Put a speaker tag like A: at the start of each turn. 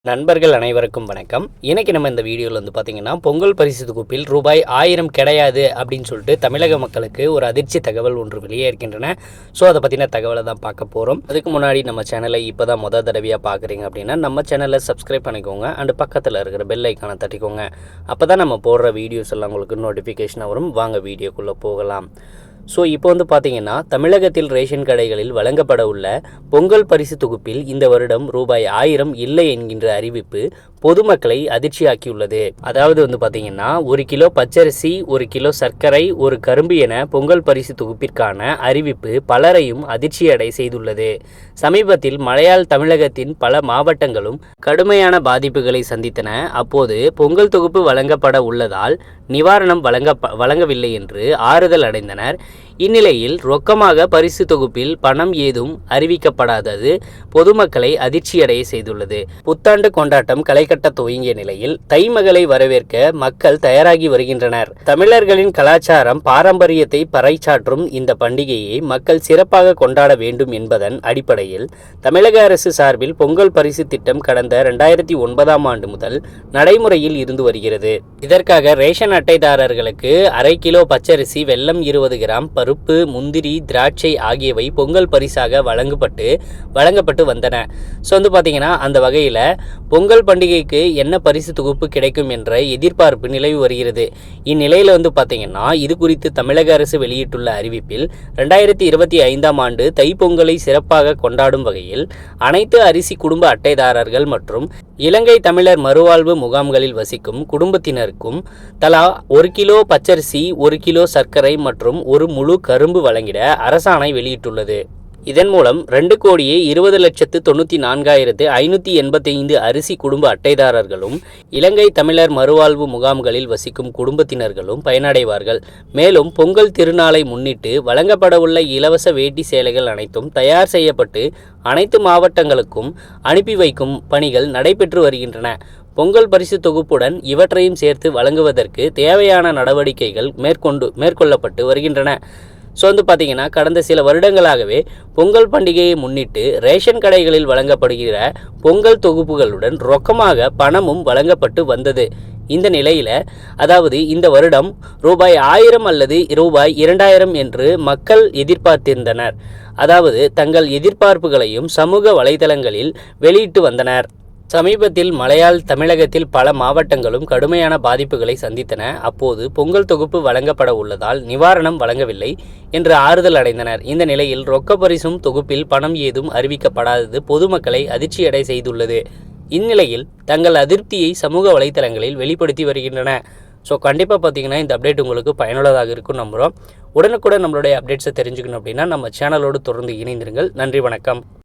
A: நண்பர்கள் அனைவருக்கும் வணக்கம். இன்னைக்கு நம்ம இந்த வீடியோவில் பார்த்தீங்கன்னா பொங்கல் பரிசு தொகுப்பில் ரூபாய் 1000 கிடையாது அப்படின்னு சொல்லிட்டு தமிழக மக்களுக்கு ஒரு அதிர்ச்சி தகவல் ஒன்று வெளியே இருக்கின்றன. ஸோ அதை பற்றின தகவலை தான் பார்க்க போகிறோம். அதுக்கு முன்னாடி நம்ம சேனலை இப்போ தான் முதல் தடவையாக பார்க்குறீங்க அப்படின்னா நம்ம சேனலை சப்ஸ்கிரைப் பண்ணிக்கோங்க அண்ட் பக்கத்தில் இருக்கிற பெல் ஐக்கானை தட்டிக்கோங்க. அப்போ தான் நம்ம போடுற வீடியோஸ் எல்லாம் உங்களுக்கு நோட்டிஃபிகேஷனாக வரும். வாங்க வீடியோக்குள்ளே போகலாம். ஸோ இப்போ பார்த்தீங்கன்னா தமிழகத்தில் ரேஷன் கடைகளில் வழங்கப்பட உள்ள பொங்கல் பரிசு தொகுப்பில் இந்த வருடம் ரூபாய் 1000 இல்லை என்கின்ற அறிவிப்பு பொதுமக்களை அதிர்ச்சியாக்கியுள்ளது. அதாவது பார்த்தீங்கன்னா 1 கிலோ பச்சரிசி, 1 கிலோ சர்க்கரை, 1 கரும்பு என பொங்கல் பரிசு தொகுப்பிற்கான அறிவிப்பு பலரையும் அதிர்ச்சியடை செய்துள்ளது. சமீபத்தில் மழையால் தமிழகத்தின் பல மாவட்டங்களும் கடுமையான பாதிப்புகளை சந்தித்தன. அப்போது பொங்கல் தொகுப்பு வழங்கப்பட உள்ளதால் நிவாரணம் வழங்கவில்லை என்று ஆறுதல் அடைந்தனர். இந்நிலையில் ரொக்கமாக பரிசு தொகுப்பில் பணம் ஏதும் அறிவிக்கப்படாதது பொதுமக்களை அதிர்ச்சியடைய செய்துள்ளது. புத்தாண்டு கொண்டாட்டம் களைகட்ட துவங்கிய நிலையில் தை மகளை வரவேற்க மக்கள் தயாராகி வருகின்றனர். தமிழர்களின் கலாச்சாரம் பாரம்பரியத்தை பறைசாற்றும் இந்த பண்டிகையை மக்கள் சிறப்பாக கொண்டாட வேண்டும் என்பதன் அடிப்படையில் தமிழக அரசு சார்பில் பொங்கல் பரிசு திட்டம் கடந்த 2009ஆம் ஆண்டு முதல் நடைமுறையில் இருந்து வருகிறது. இதற்காக ரேஷன் அட்டைதாரர்களுக்கு 1/2 கிலோ பச்சரிசி, வெல்லம் 20 கிராம், பருப்பு, முந்திரி, திராட்சை ஆகியவை பொங்கல் பரிசாக வழங்கப்பட்டு வந்தன. ஸோ பார்த்தீங்கன்னா அந்த வகையில் பொங்கல் பண்டிகைக்கு என்ன பரிசு தொகுப்பு கிடைக்கும் என்ற எதிர்பார்ப்பு நிலவி வருகிறது. இந்நிலையில் பார்த்தீங்கன்னா இது குறித்து தமிழக அரசு வெளியிட்டுள்ள அறிவிப்பில் 2025ஆம் ஆண்டு தைப்பொங்கலை சிறப்பாக கொண்டாடும் வகையில் அனைத்து அரிசி குடும்ப அட்டைதாரர்கள் மற்றும் இலங்கை தமிழர் மறுவாழ்வு முகாம்களில் வசிக்கும் குடும்பத்தினருக்கும் தலா 1 கிலோ பச்சரிசி, 1 கிலோ சர்க்கரை மற்றும் 1 முழு கரும்பு வழங்கிட அரசாணை வெளியிட்டுள்ளது. இதன் மூலம் 2,20,94,585 அரிசி குடும்ப அட்டைதாரர்களும் இலங்கை தமிழர் மறுவாழ்வு முகாம்களில் வசிக்கும் குடும்பத்தினர்களும் பயனடைவார்கள். மேலும் பொங்கல் திருநாளை முன்னிட்டு வழங்கப்படவுள்ள இலவச வேட்டி சேலைகள் அனைத்தும் தயார் செய்யப்பட்டு அனைத்து மாவட்டங்களுக்கும் அனுப்பி வைக்கும் பணிகள் நடைபெற்று வருகின்றன. பொங்கல் பரிசு தொகுப்புடன் இவற்றையும் சேர்த்து வழங்குவதற்கு தேவையான நடவடிக்கைகள் மேற்கொள்ளப்பட்டு வருகின்றன. ஸோ பார்த்தீங்கன்னா கடந்த சில வருடங்களாகவே பொங்கல் பண்டிகையை முன்னிட்டு ரேஷன் கடைகளில் வழங்கப்படுகிற பொங்கல் தொகுப்புகளுடன் ரொக்கமாக பணமும் வழங்கப்பட்டு வந்தது. இந்த நிலையில் அதாவது இந்த வருடம் ரூபாய் 1000 அல்லது ரூபாய் 2000 என்று மக்கள் எதிர்பார்த்திருந்தனர். அதாவது தங்கள் எதிர்பார்ப்புகளையும் சமூக வலைதளங்களில் வெளியிட்டு வந்தனர். சமீபத்தில் மழையால் தமிழகத்தில் பல மாவட்டங்களும் கடுமையான பாதிப்புகளை சந்தித்தன. அப்போது பொங்கல் தொகுப்பு வழங்கப்பட உள்ளதால் நிவாரணம் வழங்கவில்லை என்று ஆறுதல் அடைந்தனர். இந்த நிலையில் ரொக்க பரிசும் தொகுப்பில் பணம் ஏதும் அறிவிக்கப்படாதது பொதுமக்களை அதிர்ச்சியடை செய்துள்ளது. இந்நிலையில் தங்கள் அதிருப்தியை சமூக வலைதளங்களில் வெளிப்படுத்தி வருகின்றன. ஸோ கண்டிப்பாக பார்த்தீங்கன்னா இந்த அப்டேட் உங்களுக்கு பயனுள்ளதாக இருக்கும் நம்புகிறோம். உடனுக்குடன் நம்மளுடைய அப்டேட்ஸை தெரிஞ்சுக்கணும் அப்படின்னா நம்ம சேனலோடு தொடர்ந்து இணைந்திருங்கள். நன்றி, வணக்கம்.